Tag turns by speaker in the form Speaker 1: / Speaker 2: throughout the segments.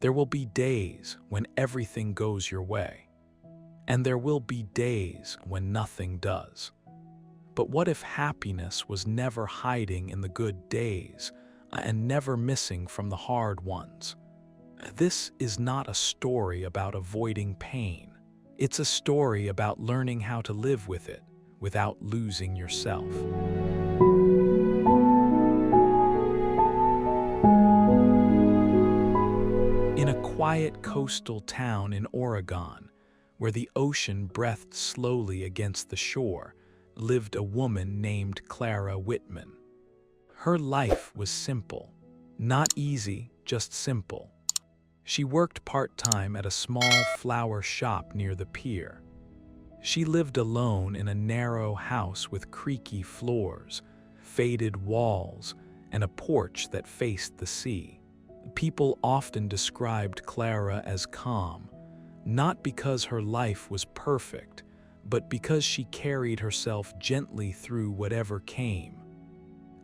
Speaker 1: There will be days when everything goes your way, and there will be days when nothing does. But what if happiness was never hiding in the good days and never missing from the hard ones? This is not a story about avoiding pain. It's a story about learning how to live with it without losing yourself. In a quiet coastal town in Oregon, where the ocean breathed slowly against the shore, lived a woman named Clara Whitman. Her life was simple. Not easy, just simple. She worked part-time at a small flower shop near the pier. She lived alone in a narrow house with creaky floors, faded walls, and a porch that faced the sea. People often described Clara as calm, not because her life was perfect, but because she carried herself gently through whatever came.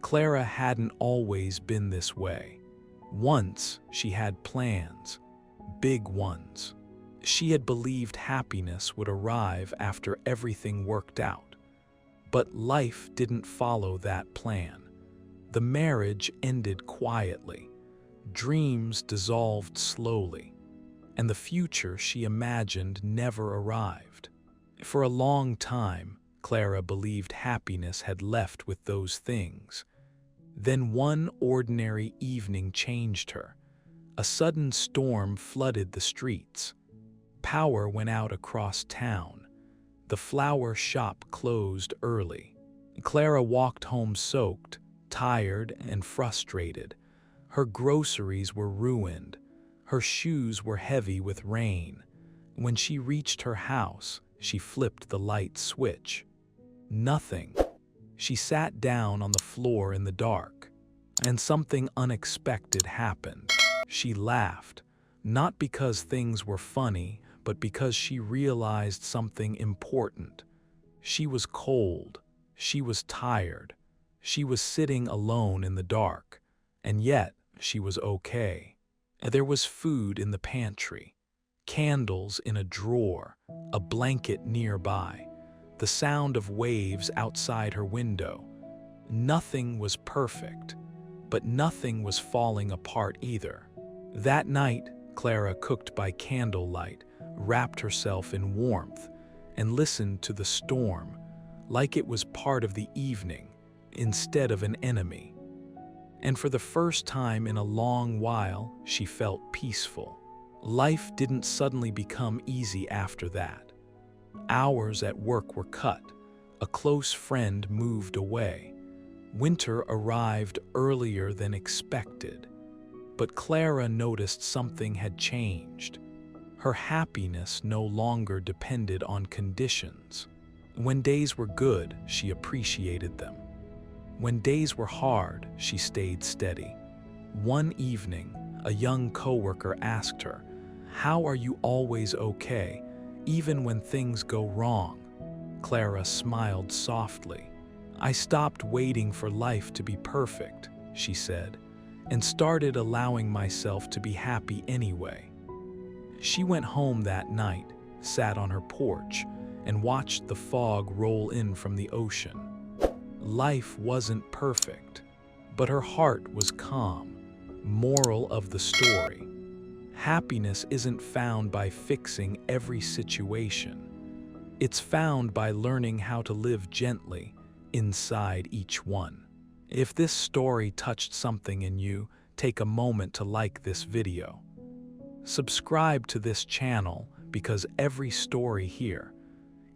Speaker 1: Clara hadn't always been this way. Once she had plans, big ones. She had believed happiness would arrive after everything worked out. But life didn't follow that plan. The marriage ended quietly. Dreams dissolved slowly, and the future she imagined never arrived. For a long time, Clara believed happiness had left with those things. Then one ordinary evening changed her. A sudden storm flooded the streets. Power went out across town. The flower shop closed early. Clara walked home soaked, tired, and frustrated. Her groceries were ruined. Her shoes were heavy with rain. When she reached her house, she flipped the light switch. Nothing. She sat down on the floor in the dark, and something unexpected happened. She laughed, not because things were funny, but because she realized something important. She was cold. She was tired. She was sitting alone in the dark, and yet she was okay. There was food in the pantry, candles in a drawer, a blanket nearby, the sound of waves outside her window. Nothing was perfect, but nothing was falling apart either. That night, Clara cooked by candlelight, wrapped herself in warmth, and listened to the storm, like it was part of the evening, instead of an enemy. And for the first time in a long while, she felt peaceful. Life didn't suddenly become easy after that. Hours at work were cut. A close friend moved away. Winter arrived earlier than expected. But Clara noticed something had changed. Her happiness no longer depended on conditions. When days were good, she appreciated them. When days were hard, she stayed steady. One evening, a young coworker asked her, "How are you always okay, even when things go wrong?" Clara smiled softly. "I stopped waiting for life to be perfect," she said, "and started allowing myself to be happy anyway." She went home that night, sat on her porch, and watched the fog roll in from the ocean. Life wasn't perfect, but her heart was calm. Moral of the story: happiness isn't found by fixing every situation. It's found by learning how to live gently inside each one. If this story touched something in you, take a moment to like this video. Subscribe to this channel because every story here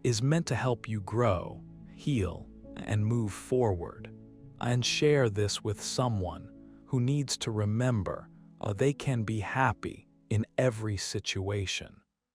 Speaker 1: is meant to help you grow, heal, and move forward. And share this with someone who needs to remember they can be happy in every situation.